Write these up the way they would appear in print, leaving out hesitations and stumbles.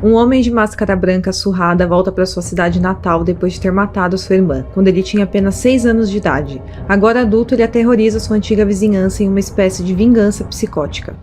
Um homem de máscara branca surrada volta para sua cidade natal depois de ter matado sua irmã, quando ele tinha apenas 6 anos de idade. Agora adulto, ele aterroriza sua antiga vizinhança em uma espécie de vingança psicótica.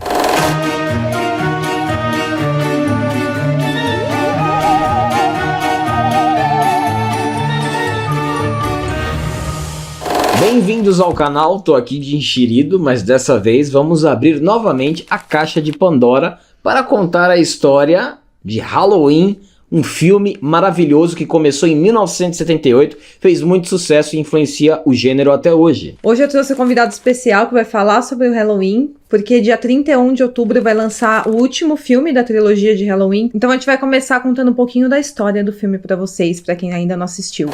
Bem-vindos ao canal, tô aqui de enxerido, mas dessa vez vamos abrir novamente a caixa de Pandora para contar a história de Halloween, um filme maravilhoso que começou em 1978, fez muito sucesso e influencia o gênero até hoje. Hoje eu trouxe um convidado especial que vai falar sobre o Halloween, porque dia 31 de outubro vai lançar o último filme da trilogia de Halloween. Então a gente vai começar contando um pouquinho da história do filme para vocês, para quem ainda não assistiu.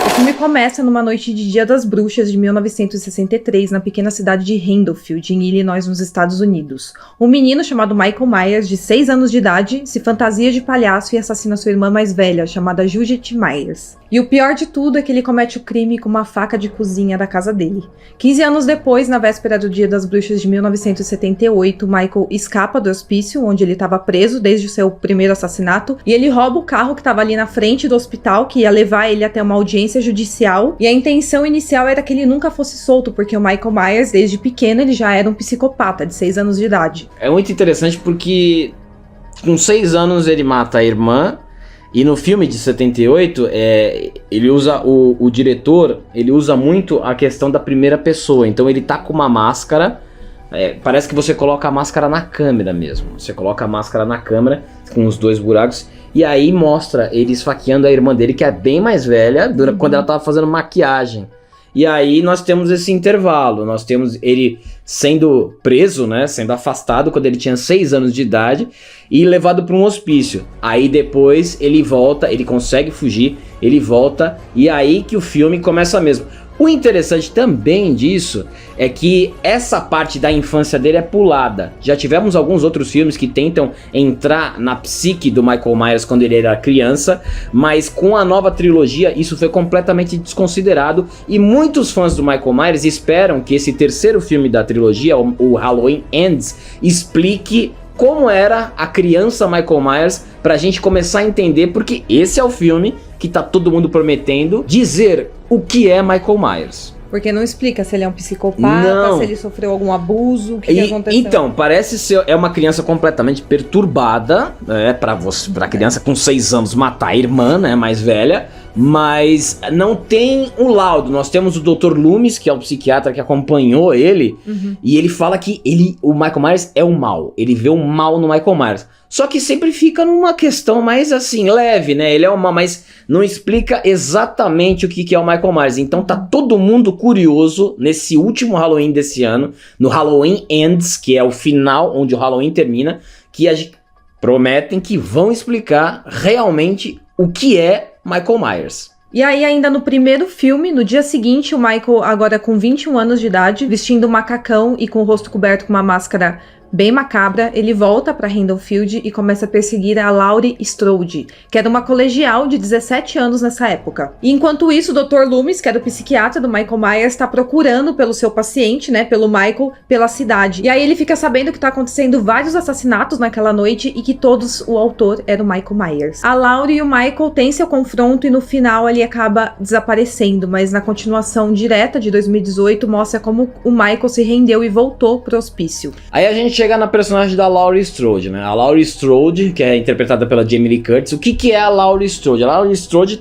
O filme começa numa noite de Dia das Bruxas de 1963, na pequena cidade de Haddonfield, em Illinois, nos Estados Unidos. Um menino chamado Michael Myers, de 6 anos de idade, se fantasia de palhaço e assassina sua irmã mais velha, chamada Judith Myers. E o pior de tudo é que ele comete o crime com uma faca de cozinha da casa dele. 15 anos depois, na véspera do Dia das Bruxas de 1978, Michael escapa do hospício, onde ele estava preso desde o seu primeiro assassinato, e ele rouba o carro que estava ali na frente do hospital, que ia levar ele até uma audiência judicial, e a intenção inicial era que ele nunca fosse solto, porque o Michael Myers, desde pequeno, ele já era um psicopata de 6 anos de idade. É muito interessante porque com 6 anos ele mata a irmã, e no filme de 78, ele usa, o diretor, ele usa muito a questão da primeira pessoa, então ele tá com uma máscara, parece que você coloca a máscara na câmera mesmo, você coloca a máscara na câmera com os 2 buracos, e aí mostra ele esfaqueando a irmã dele, que é bem mais velha, quando ela tava fazendo maquiagem. E aí nós temos esse intervalo, nós temos ele sendo preso, né, sendo afastado quando ele tinha 6 anos de idade e levado para um hospício. Aí depois ele volta, ele consegue fugir, ele volta e aí que o filme começa mesmo. O interessante também disso é que essa parte da infância dele é pulada. Já tivemos alguns outros filmes que tentam entrar na psique do Michael Myers quando ele era criança, mas com a nova trilogia isso foi completamente desconsiderado e muitos fãs do Michael Myers esperam que esse terceiro filme da trilogia, o Halloween Ends, explique como era a criança Michael Myers, pra gente começar a entender, porque esse é o filme que tá todo mundo prometendo dizer o que é Michael Myers. Porque não explica se ele é um psicopata, não. Se ele sofreu algum abuso, o que aconteceu. Então, parece ser uma criança completamente perturbada, pra criança com 6 anos matar a irmã, né, mais velha, mas não tem um laudo. Nós temos o Dr. Loomis, que é o psiquiatra que acompanhou ele, e ele fala que o Michael Myers é o mal, ele vê o mal no Michael Myers. Só que sempre fica numa questão mais assim, leve, né? Ele é uma, mas não explica exatamente o que é o Michael Myers. Então tá todo mundo curioso nesse último Halloween desse ano, no Halloween Ends, que é o final onde o Halloween termina, que prometem que vão explicar realmente o que é Michael Myers. E aí, ainda no primeiro filme, no dia seguinte, o Michael, agora com 21 anos de idade, vestindo um macacão e com o rosto coberto com uma máscara bem macabra, ele volta para Haddonfield e começa a perseguir a Laurie Strode, que era uma colegial de 17 anos nessa época. E enquanto isso, o Dr. Loomis, que era o psiquiatra do Michael Myers, está procurando pelo seu paciente, né, pelo Michael, pela cidade. E aí ele fica sabendo que tá acontecendo vários assassinatos naquela noite e que todos o autor era o Michael Myers. A Laurie e o Michael têm seu confronto e no final ele acaba desaparecendo, mas na continuação direta de 2018 mostra como o Michael se rendeu e voltou pro hospício. Aí a gente chega na personagem da Laurie Strode, né? A Laurie Strode, que é interpretada pela Jamie Lee Curtis. O que é a Laurie Strode? A Laurie Strode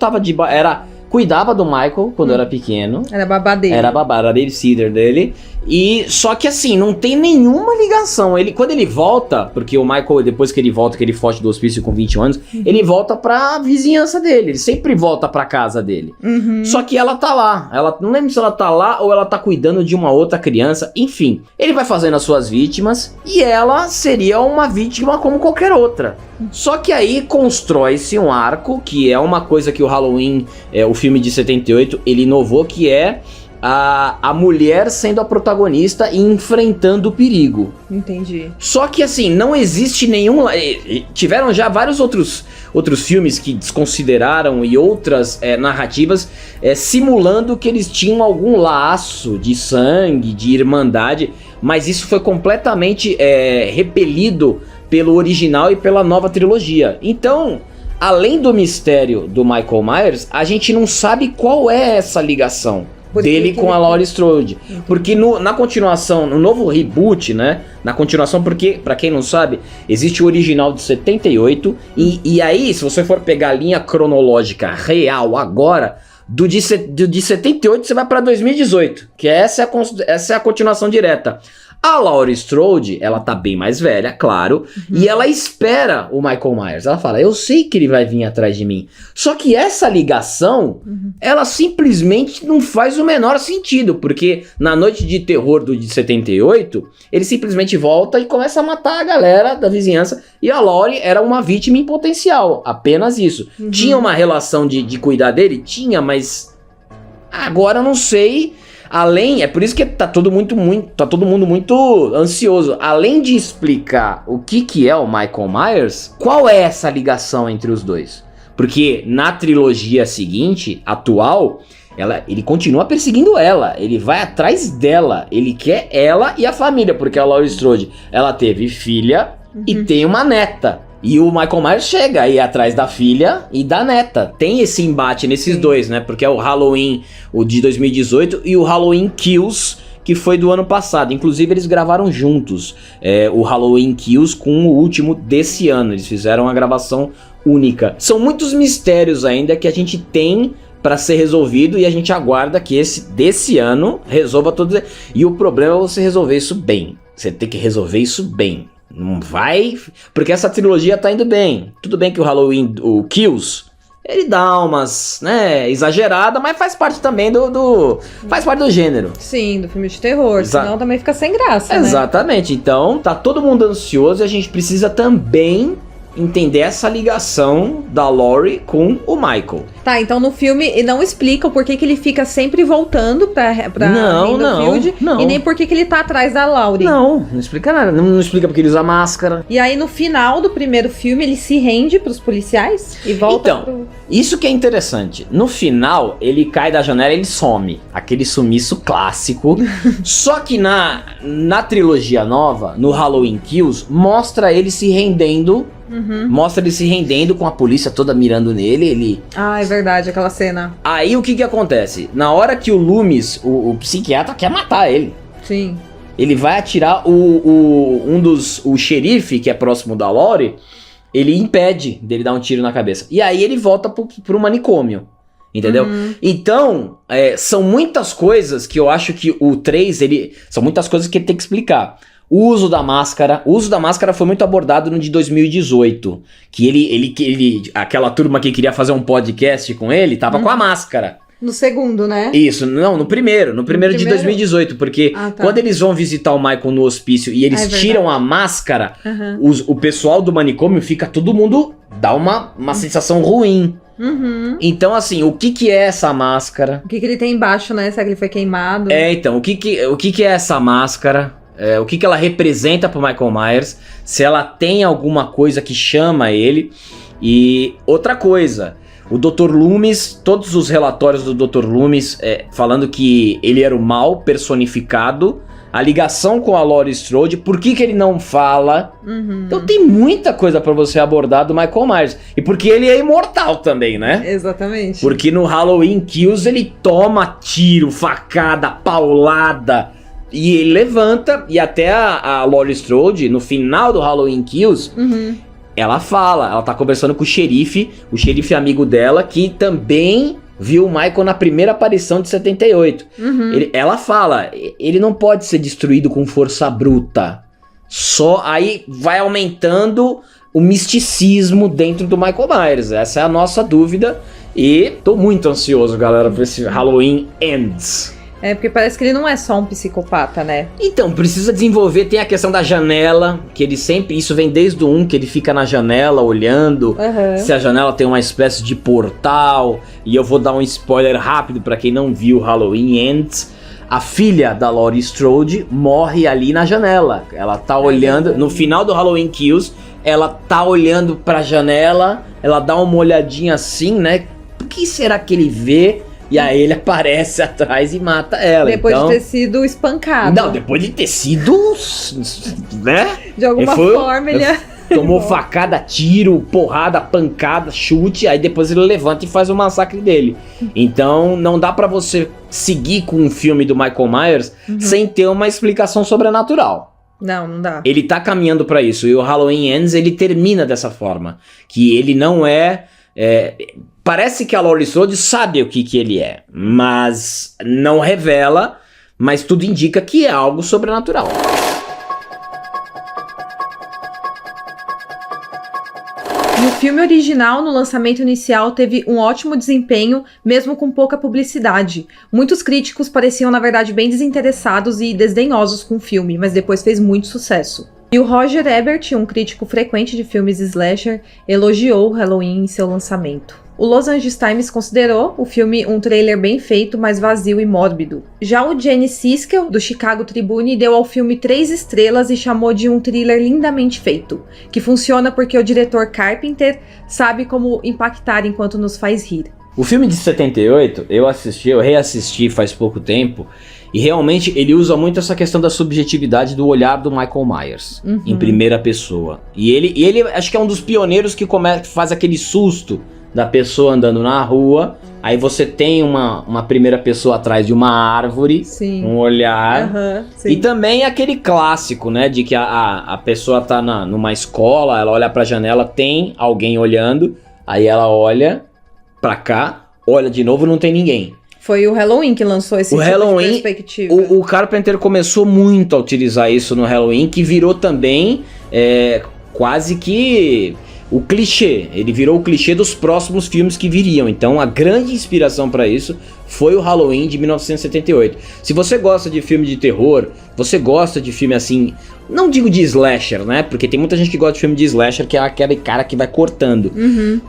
cuidava do Michael quando era pequeno. Era babá dele. Era babá, era babysitter dele. E só que assim, não tem nenhuma ligação. Quando ele volta, porque o Michael, depois que ele volta, que ele foge do hospício com 21 anos, ele volta pra vizinhança dele. Ele sempre volta pra casa dele. Só que ela tá lá. Ela não lembro se ela tá lá ou ela tá cuidando de uma outra criança. Enfim, ele vai fazendo as suas vítimas e ela seria uma vítima como qualquer outra. Só que aí constrói-se um arco, que é uma coisa que o Halloween, o filme de 78, ele inovou, que é a mulher sendo a protagonista e enfrentando o perigo. Entendi. Só que assim, não existe nenhum... Tiveram já vários outros filmes que desconsideraram e outras narrativas simulando que eles tinham algum laço de sangue, de irmandade, mas isso foi completamente repelido pelo original e pela nova trilogia. Então, além do mistério do Michael Myers, a gente não sabe qual é essa ligação dele com a Laurie Strode. Porque na continuação, no novo reboot, né? Na continuação, porque, pra quem não sabe, existe o original de 78. E aí, se você for pegar a linha cronológica real agora, de 78 você vai pra 2018. Que essa é a continuação direta. A Laurie Strode, ela tá bem mais velha, claro, e ela espera o Michael Myers. Ela fala, eu sei que ele vai vir atrás de mim. Só que essa ligação, ela simplesmente não faz o menor sentido, porque na noite de terror de 78, ele simplesmente volta e começa a matar a galera da vizinhança, e a Laurie era uma vítima em potencial, apenas isso. Tinha uma relação de cuidar dele? Tinha, mas agora eu não sei... é por isso que tá todo mundo muito ansioso. Além de explicar o que é o Michael Myers, qual é essa ligação entre os dois? Porque na trilogia seguinte, atual, ele continua perseguindo ela, ele vai atrás dela, ele quer ela e a família, porque a Laurie Strode, ela teve filha e tem uma neta. E o Michael Myers chega aí atrás da filha e da neta. Tem esse embate nesses dois, né? Porque é o Halloween, o de 2018, e o Halloween Kills, que foi do ano passado. Inclusive, eles gravaram juntos o Halloween Kills com o último desse ano. Eles fizeram uma gravação única. São muitos mistérios ainda que a gente tem pra ser resolvido e a gente aguarda que esse desse ano resolva todos. E o problema é você resolver isso bem. Você tem que resolver isso bem. Não vai... Porque essa trilogia tá indo bem. Tudo bem que o Halloween, o Kills, ele dá umas, né, exagerada, mas faz parte também faz parte do gênero. Sim, do filme de terror, senão também fica sem graça, Exatamente, né? Então tá todo mundo ansioso e a gente precisa também entender essa ligação da Laurie com o Michael. Tá, então no filme não explica o porquê que ele fica sempre voltando pra Field, e nem porquê que ele tá atrás da Laurie. Não explica nada. Não explica porque ele usa máscara. E aí no final do primeiro filme ele se rende pros policiais e volta Então, isso que é interessante. No final, ele cai da janela e ele some. Aquele sumiço clássico. Só que na trilogia nova, no Halloween Kills, mostra ele se rendendo. Mostra ele se rendendo com a polícia toda mirando nele. Ah, é verdade, aquela cena. Aí o que acontece? Na hora que o Loomis, o psiquiatra, quer matar ele. Sim. Ele vai atirar o xerife, que é próximo da Laurie, ele impede dele dar um tiro na cabeça. E aí ele volta pro manicômio. Entendeu? Então, são muitas coisas que eu acho que o 3, são muitas coisas que ele tem que explicar. O uso da máscara foi muito abordado no de 2018, que aquela turma que queria fazer um podcast com ele, tava com a máscara. No segundo, né? Isso, não, no primeiro de 2018, porque quando eles vão visitar o Michael no hospício e eles tiram a máscara, o pessoal do manicômio fica, todo mundo dá uma sensação ruim. Então, assim, o que é essa máscara? O que ele tem embaixo, né? Será que ele foi queimado? Então, o que é essa máscara? O que ela representa pro Michael Myers? Se ela tem alguma coisa que chama ele. E outra coisa, o Dr. Loomis, todos os relatórios do Dr. Loomis falando que ele era o mal personificado, a ligação com a Laurie Strode, por que ele não fala? Então tem muita coisa pra você abordar do Michael Myers. E porque ele é imortal também, né? Exatamente. Porque no Halloween Kills ele toma tiro, facada, paulada, e ele levanta, e até a Laurie Strode, no final do Halloween Kills, ela tá conversando com o xerife amigo dela, que também viu o Michael na primeira aparição de 78. Ela fala, ele não pode ser destruído com força bruta. Só aí vai aumentando o misticismo dentro do Michael Myers. Essa é a nossa dúvida. E tô muito ansioso, galera, pra esse Halloween Ends. Porque parece que ele não é só um psicopata, né? Então, precisa desenvolver, tem a questão da janela, que ele sempre, isso vem desde o 1, que ele fica na janela olhando, se a janela tem uma espécie de portal, e eu vou dar um spoiler rápido pra quem não viu Halloween Ends. A filha da Laurie Strode morre ali na janela, ela tá olhando, no final do Halloween Kills, ela tá olhando pra janela, ela dá uma olhadinha assim, né? O que será que ele vê? E aí ele aparece atrás e mata ela. Depois então... de ter sido espancado. Não, depois de ter sido, né? De alguma forma ele... Tomou facada, tiro, porrada, pancada, chute, aí depois ele levanta e faz o massacre dele. Então não dá pra você seguir com um filme do Michael Myers sem ter uma explicação sobrenatural. Não dá. Ele tá caminhando pra isso, e o Halloween Ends ele termina dessa forma, que ele não parece que a Laurie Strode sabe o que ele é, mas não revela, mas tudo indica que é algo sobrenatural. No filme original, no lançamento inicial, teve um ótimo desempenho, mesmo com pouca publicidade. Muitos críticos pareciam, na verdade, bem desinteressados e desdenhosos com o filme, mas depois fez muito sucesso. E o Roger Ebert, um crítico frequente de filmes slasher, elogiou Halloween em seu lançamento. O Los Angeles Times considerou o filme um trailer bem feito, mas vazio e mórbido. Já o Jenny Siskel, do Chicago Tribune, deu ao filme 3 estrelas e chamou de um thriller lindamente feito, que funciona porque o diretor Carpenter sabe como impactar enquanto nos faz rir. O filme de 78, eu reassisti faz pouco tempo, e realmente ele usa muito essa questão da subjetividade do olhar do Michael Myers, em primeira pessoa. E ele acho que é um dos pioneiros que faz aquele susto da pessoa andando na rua, aí você tem uma primeira pessoa atrás de uma árvore, sim, um olhar, sim. E também aquele clássico, né, de que a pessoa tá numa escola, ela olha pra janela, tem alguém olhando, aí ela olha pra cá, olha de novo, não tem ninguém. Foi o Halloween que lançou esse tipo de perspectiva. O Carpenter começou muito a utilizar isso no Halloween, que virou também quase que o clichê. Ele virou o clichê dos próximos filmes que viriam. Então a grande inspiração para isso foi o Halloween de 1978. Se você gosta de filme de terror, você gosta de filme assim, não digo de slasher, né? Porque tem muita gente que gosta de filme de slasher, que é aquele cara que vai cortando.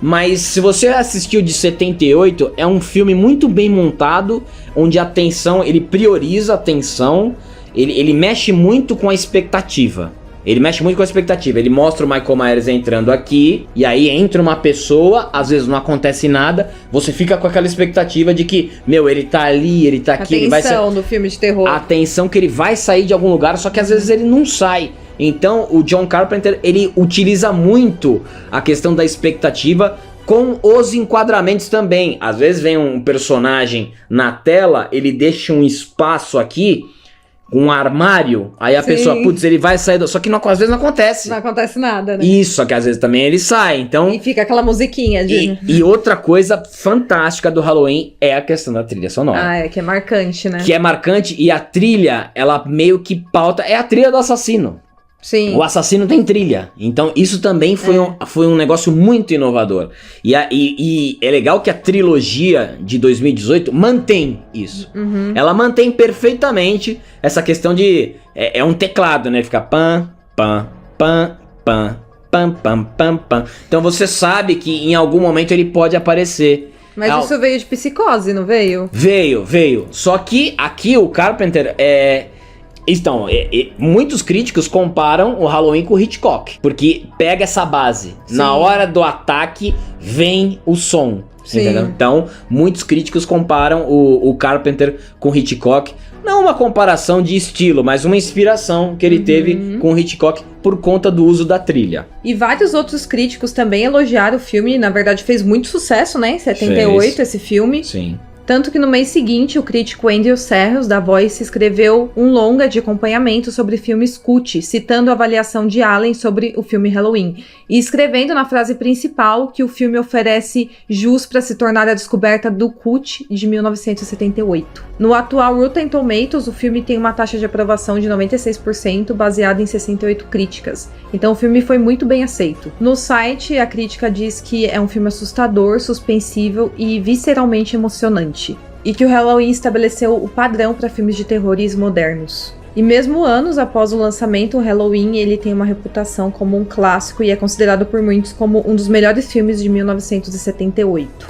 Mas se você assistiu de 78, é um filme muito bem montado, onde a tensão, ele prioriza a tensão, ele mexe muito com a expectativa. Ele mexe muito com a expectativa, ele mostra o Michael Myers entrando aqui, e aí entra uma pessoa, às vezes não acontece nada, você fica com aquela expectativa de que, ele tá ali, ele tá aqui, ele vai sair. A tensão do filme de terror. A tensão que ele vai sair de algum lugar, só que às vezes ele não sai. Então o John Carpenter, ele utiliza muito a questão da expectativa com os enquadramentos também. Às vezes vem um personagem na tela, ele deixa um espaço aqui, um armário, aí a pessoa, ele vai sair, só que às vezes não acontece. Não acontece nada, né? Isso, só que às vezes também ele sai, então... E fica aquela musiquinha de... E outra coisa fantástica do Halloween é a questão da trilha sonora. Que é marcante, né? Que é marcante, e a trilha, ela meio que pauta, é a trilha do assassino. Sim. O assassino tem trilha. Então isso também foi um negócio muito inovador. E é legal que a trilogia de 2018 mantém isso. Ela mantém perfeitamente essa questão de... É um teclado, né? Fica pam, pam, pam, pam, pam, pam, pam, pam. Então você sabe que em algum momento ele pode aparecer. Mas isso veio de Psicose, não veio? Veio. Só que aqui o Carpenter Então, muitos críticos comparam o Halloween com o Hitchcock, porque pega essa base. Sim. Na hora do ataque, vem o som. Entendeu? Então, muitos críticos comparam o Carpenter com o Hitchcock. Não uma comparação de estilo, mas uma inspiração que ele teve com o Hitchcock por conta do uso da trilha. E vários outros críticos também elogiaram o filme. Na verdade, fez muito sucesso, né? Em 78, esse filme. Sim. Tanto que no mês seguinte, o crítico Andrew Serros, da Voice, escreveu um longa de acompanhamento sobre filmes cult, citando a avaliação de Allen sobre o filme Halloween, e escrevendo na frase principal que o filme oferece jus para se tornar a descoberta do cult de 1978. No atual Rotten Tomatoes, o filme tem uma taxa de aprovação de 96%, baseada em 68 críticas. Então o filme foi muito bem aceito. No site, a crítica diz que é um filme assustador, suspensível e visceralmente emocionante. E que o Halloween estabeleceu o padrão para filmes de terrores modernos. E mesmo anos após o lançamento, o Halloween ele tem uma reputação como um clássico e é considerado por muitos como um dos melhores filmes de 1978.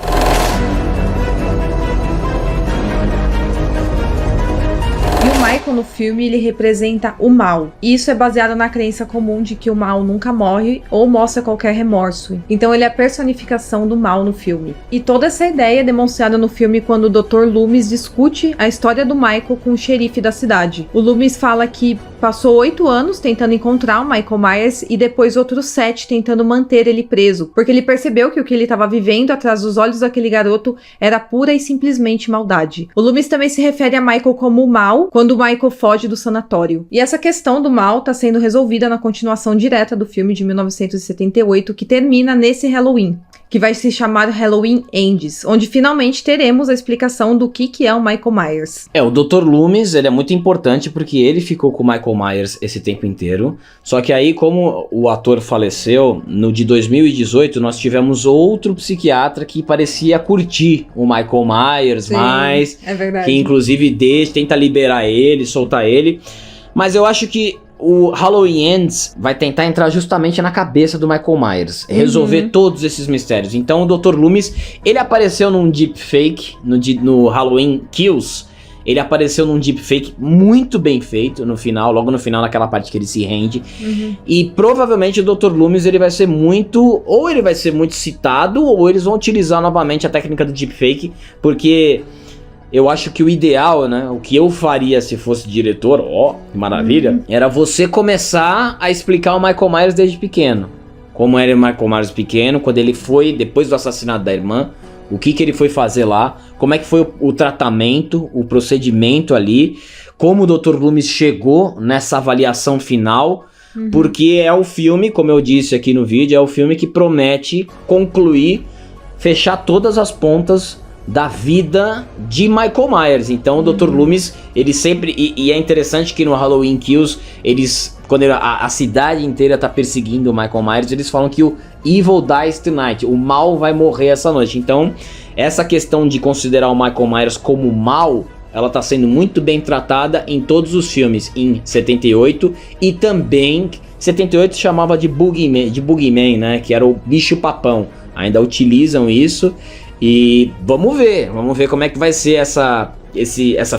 Michael no filme, ele representa o mal. E isso é baseado na crença comum de que o mal nunca morre ou mostra qualquer remorso. Então ele é a personificação do mal no filme. E toda essa ideia é demonstrada no filme quando o Dr. Loomis discute a história do Michael com o xerife da cidade. O Loomis fala que passou 8 anos tentando encontrar o Michael Myers e depois outros 7 tentando manter ele preso, porque ele percebeu que o que ele estava vivendo atrás dos olhos daquele garoto era pura e simplesmente maldade. O Loomis também se refere a Michael como o mal quando o Michael foge do sanatório. E essa questão do mal está sendo resolvida na continuação direta do filme de 1978, que termina nesse Halloween, que vai se chamar Halloween Ends, onde finalmente teremos a explicação do que é o Michael Myers. O Dr. Loomis, ele é muito importante porque ele ficou com o Michael Myers esse tempo inteiro, só que aí, como o ator faleceu, no de 2018, nós tivemos outro psiquiatra que parecia curtir o Michael Myers. Sim, mais, é verdade. Que inclusive tenta liberar ele, soltar ele, mas eu acho que o Halloween Ends vai tentar entrar justamente na cabeça do Michael Myers, resolver todos esses mistérios. Então o Dr. Loomis, ele apareceu num deepfake, no Halloween Kills, ele apareceu num deepfake muito bem feito no final, logo no final, naquela parte que ele se rende. E provavelmente o Dr. Loomis, ele vai ser muito citado, ou eles vão utilizar novamente a técnica do deepfake, porque eu acho que o ideal, né, o que eu faria se fosse diretor, que maravilha, era você começar a explicar o Michael Myers desde pequeno. Como era o Michael Myers pequeno, quando ele foi, depois do assassinato da irmã, o que ele foi fazer lá, como é que foi o tratamento, o procedimento ali, como o Dr. Loomis chegou nessa avaliação final, porque é o filme, como eu disse aqui no vídeo, é o filme que promete concluir, fechar todas as pontas da vida de Michael Myers. Então o Dr. Loomis, ele sempre... E é interessante que no Halloween Kills, quando a cidade inteira tá perseguindo o Michael Myers, eles falam que o Evil Dies Tonight, o mal vai morrer essa noite. Então, essa questão de considerar o Michael Myers como mal, ela tá sendo muito bem tratada em todos os filmes, em 78, e também 78 chamava de Boogeyman, né, que era o bicho-papão. Ainda utilizam isso. E vamos ver como é que vai ser essa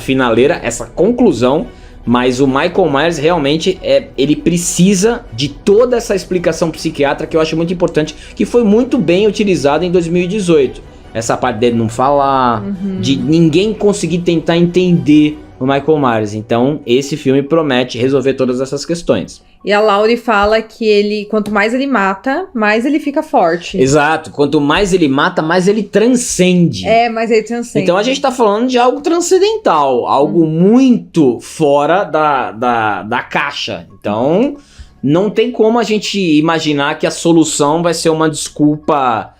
finaleira, essa conclusão. Mas o Michael Myers realmente ele precisa de toda essa explicação psiquiátrica, que eu acho muito importante, que foi muito bem utilizada em 2018. Essa parte dele não falar, de ninguém conseguir tentar entender o Michael Myers. Então esse filme promete resolver todas essas questões. E a Laurie fala que quanto mais ele mata, mais ele fica forte. Exato, quanto mais ele mata, mais ele transcende. Mais ele transcende. Então a gente tá falando de algo transcendental, algo muito fora da caixa. Então não tem como a gente imaginar que a solução vai ser uma desculpa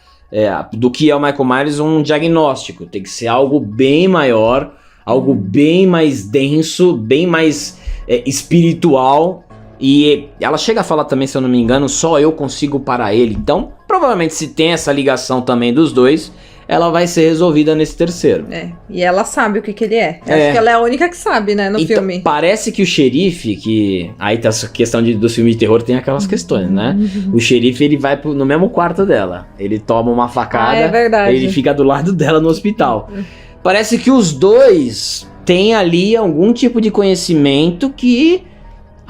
do que é o Michael Myers, um diagnóstico. Tem que ser algo bem maior, algo bem mais denso, bem mais espiritual. E ela chega a falar também, se eu não me engano, só eu consigo parar ele. Então, provavelmente, se tem essa ligação também dos dois, ela vai ser resolvida nesse terceiro. E ela sabe o que ele é. Acho que ela é a única que sabe, né, no filme. Parece que o xerife, que... Aí tá essa questão dos filmes de terror, tem aquelas questões, né? O xerife, ele vai no mesmo quarto dela. Ele toma uma facada, é verdade. Ele fica do lado dela no hospital. Parece que os dois têm ali algum tipo de conhecimento que...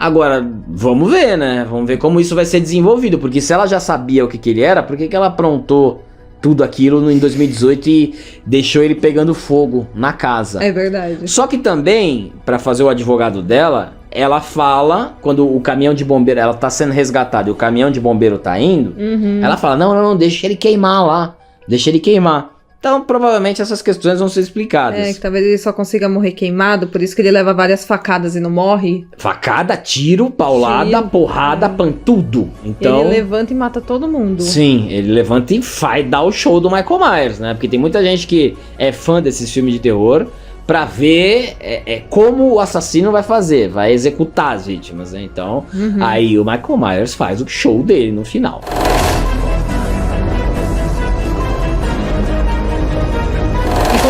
Agora, vamos ver, né? Vamos ver como isso vai ser desenvolvido. Porque se ela já sabia o que ele era, por que ela aprontou tudo aquilo em 2018 e deixou ele pegando fogo na casa? É verdade. Só que também, pra fazer o advogado dela, ela fala, quando o caminhão de bombeiro, ela tá sendo resgatada e o caminhão de bombeiro tá indo, ela fala, não, deixa ele queimar lá. Deixa ele queimar. Então, provavelmente, essas questões vão ser explicadas. Que talvez ele só consiga morrer queimado, por isso que ele leva várias facadas e não morre. Facada, tiro, paulada, porrada, tudo. Então, ele levanta e mata todo mundo. Sim, ele levanta e vai dar o show do Michael Myers, né? Porque tem muita gente que é fã desses filmes de terror pra ver como o assassino vai fazer, vai executar as vítimas, né? Então, aí o Michael Myers faz o show dele no final.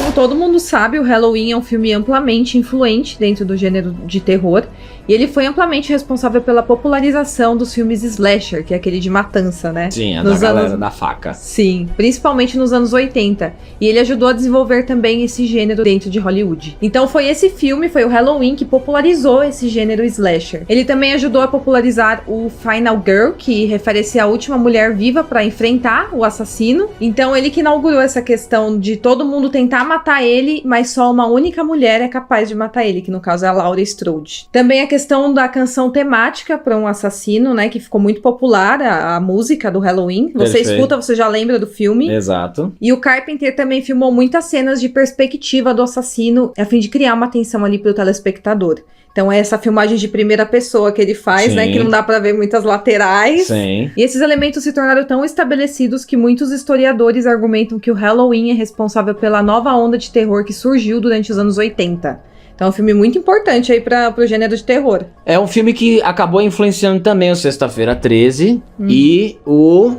como todo mundo sabe, o Halloween é um filme amplamente influente dentro do gênero de terror, e ele foi amplamente responsável pela popularização dos filmes slasher, que é aquele de matança, né? Sim, a Nos da galera anos... da faca. Sim, principalmente nos anos 80. E ele ajudou a desenvolver também esse gênero dentro de Hollywood. Então foi esse filme, foi o Halloween, que popularizou esse gênero slasher. Ele também ajudou a popularizar o Final Girl, que refere-se à última mulher viva para enfrentar o assassino. Então ele que inaugurou essa questão de todo mundo tentar matar ele, mas só uma única mulher é capaz de matar ele, que no caso é a Laurie Strode. Também a questão da canção temática para um assassino, né, que ficou muito popular, a música do Halloween. Você Perfeito. escuta, você já lembra do filme. Exato. E o Carpenter também filmou muitas cenas de perspectiva do assassino, a fim de criar uma tensão ali pro telespectador. Então é essa filmagem de primeira pessoa que ele faz, Sim. né, que não dá pra ver muitas laterais. Sim. E esses elementos se tornaram tão estabelecidos que muitos historiadores argumentam que o Halloween é responsável pela nova onda de terror que surgiu durante os anos 80. Então é um filme muito importante aí pro gênero de terror. É um filme que acabou influenciando também o Sexta-feira 13 e o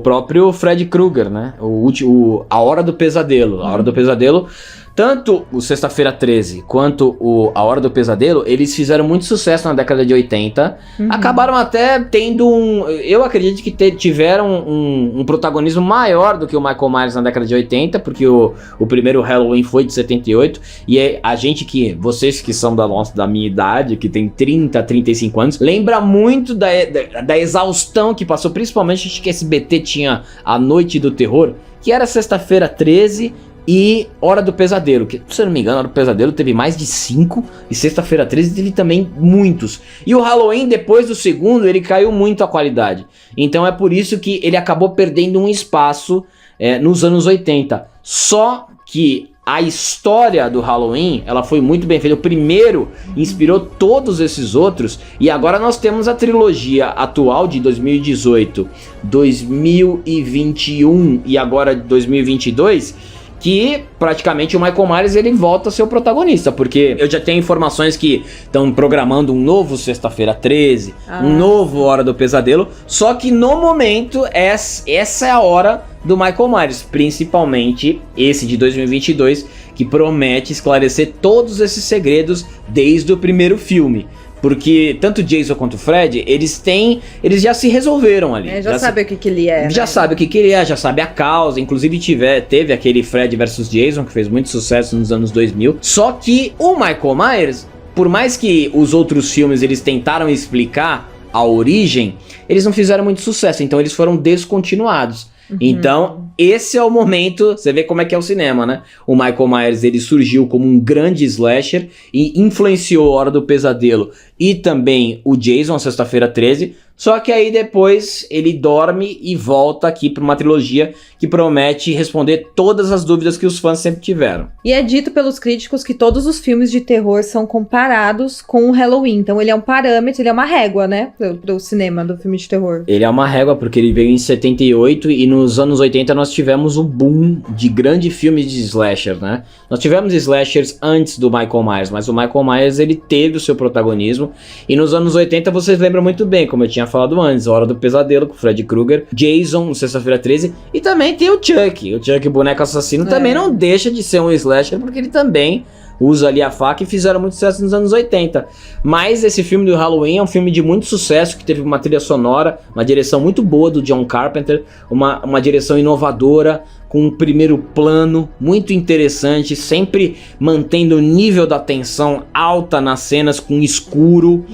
próprio Fred Krueger, né? A Hora do Pesadelo. A Hora do Pesadelo, tanto o Sexta-feira 13 quanto A Hora do Pesadelo, eles fizeram muito sucesso na década de 80. Acabaram até tendo eu acredito que tiveram um protagonismo maior do que o Michael Myers na década de 80, porque o primeiro Halloween foi de 78, e a gente vocês que são da minha idade, que tem 30, 35 anos, lembra muito da exaustão que passou, principalmente acho que SBT tinha a Noite do Terror, que era Sexta-feira 13 e Hora do Pesadelo, que, se eu não me engano, Hora do Pesadelo teve mais de 5, e Sexta-feira 13 teve também muitos. E o Halloween, depois do segundo, ele caiu muito a qualidade. Então é por isso que ele acabou perdendo um espaço nos anos 80. Só que a história do Halloween, ela foi muito bem feita. O primeiro inspirou todos esses outros, e agora nós temos a trilogia atual de 2018, 2021 e agora 2022, que praticamente o Michael Myers ele volta a ser o protagonista, porque eu já tenho informações que estão programando um novo Sexta-feira 13, um novo Hora do Pesadelo, só que no momento essa é a hora do Michael Myers, principalmente esse de 2022, que promete esclarecer todos esses segredos desde o primeiro filme. Porque tanto o Jason quanto o Fred, eles já se resolveram ali. Já sabe o que ele é. Já sabe o que ele é, já sabe a causa. Inclusive teve aquele Fred vs Jason, que fez muito sucesso nos anos 2000. Só que o Michael Myers, por mais que os outros filmes eles tentaram explicar a origem, eles não fizeram muito sucesso, então eles foram descontinuados. Então, esse é o momento, você vê como é que é o cinema, né? O Michael Myers, ele surgiu como um grande slasher e influenciou a Hora do Pesadelo e também o Jason, Sexta-feira 13, só que aí depois ele dorme e volta aqui para uma trilogia que promete responder todas as dúvidas que os fãs sempre tiveram. E é dito pelos críticos que todos os filmes de terror são comparados com o Halloween, então ele é um parâmetro, ele é uma régua, né, pro cinema do filme de terror. Ele é uma régua porque ele veio em 78 e nos anos 80 nós tivemos um boom de grandes filmes de slasher, né? Nós tivemos slashers antes do Michael Myers, mas o Michael Myers ele teve o seu protagonismo, e nos anos 80 vocês lembram muito bem, como eu tinha falado antes, A Hora do Pesadelo com o Fred Krueger, Jason, Sexta-feira 13, e também tem o Chuck, boneco assassino, também não deixa de ser um slasher, porque ele também usa ali a faca, e fizeram muito sucesso nos anos 80. Mas esse filme do Halloween é um filme de muito sucesso, que teve uma trilha sonora, uma direção muito boa do John Carpenter, uma direção inovadora, com um primeiro plano muito interessante, sempre mantendo o nível da tensão alta nas cenas, com escuro,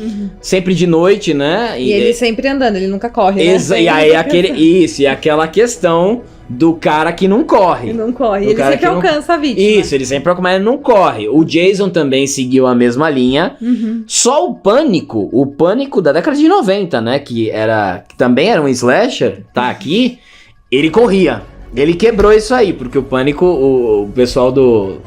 sempre de noite, né? E ele sempre andando, ele nunca corre, né? E aí aquela questão do cara que não corre. Ele não corre, ele sempre alcança a vítima. Isso, ele sempre alcança, mas ele não corre. O Jason também seguiu a mesma linha. Só o Pânico da década de 90, né? Que também era um slasher, tá aqui. Ele corria. Ele quebrou isso aí, porque o Pânico, o pessoal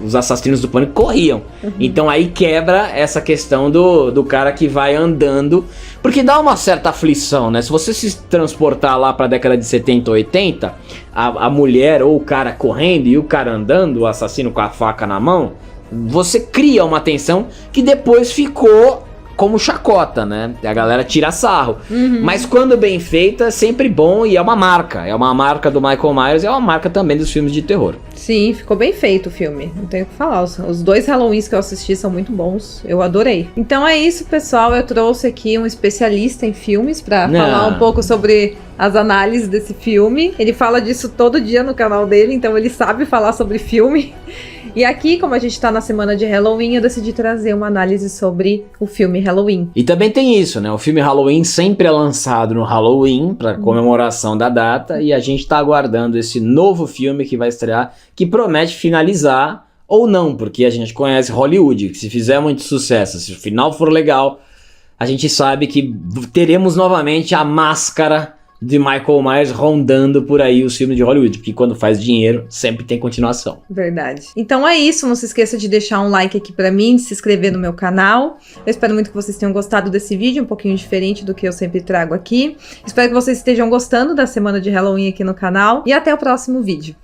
os assassinos do Pânico corriam. Então aí quebra essa questão do cara que vai andando, porque dá uma certa aflição, né? Se você se transportar lá pra década de 70, 80, a mulher ou o cara correndo e o cara andando, o assassino com a faca na mão, você cria uma tensão que depois ficou como chacota, né? A galera tira sarro. Mas quando bem feita, é sempre bom e é uma marca. É uma marca do Michael Myers e é uma marca também dos filmes de terror. Sim, ficou bem feito o filme. Não tenho o que falar. Os 2 Halloweens que eu assisti são muito bons. Eu adorei. Então é isso, pessoal. Eu trouxe aqui um especialista em filmes pra falar um pouco sobre as análises desse filme. Ele fala disso todo dia no canal dele, então ele sabe falar sobre filme. E aqui, como a gente tá na semana de Halloween, eu decidi trazer uma análise sobre o filme Halloween. E também tem isso, né? O filme Halloween sempre é lançado no Halloween, pra comemoração da data, e a gente tá aguardando esse novo filme que vai estrear, que promete finalizar ou não, porque a gente conhece Hollywood, que se fizer muito sucesso, se o final for legal, a gente sabe que teremos novamente a máscara de Michael Myers rondando por aí os filmes de Hollywood, porque quando faz dinheiro, sempre tem continuação. Verdade. Então é isso, não se esqueça de deixar um like aqui pra mim, de se inscrever no meu canal. Eu espero muito que vocês tenham gostado desse vídeo, um pouquinho diferente do que eu sempre trago aqui. Espero que vocês estejam gostando da semana de Halloween aqui no canal, e até o próximo vídeo.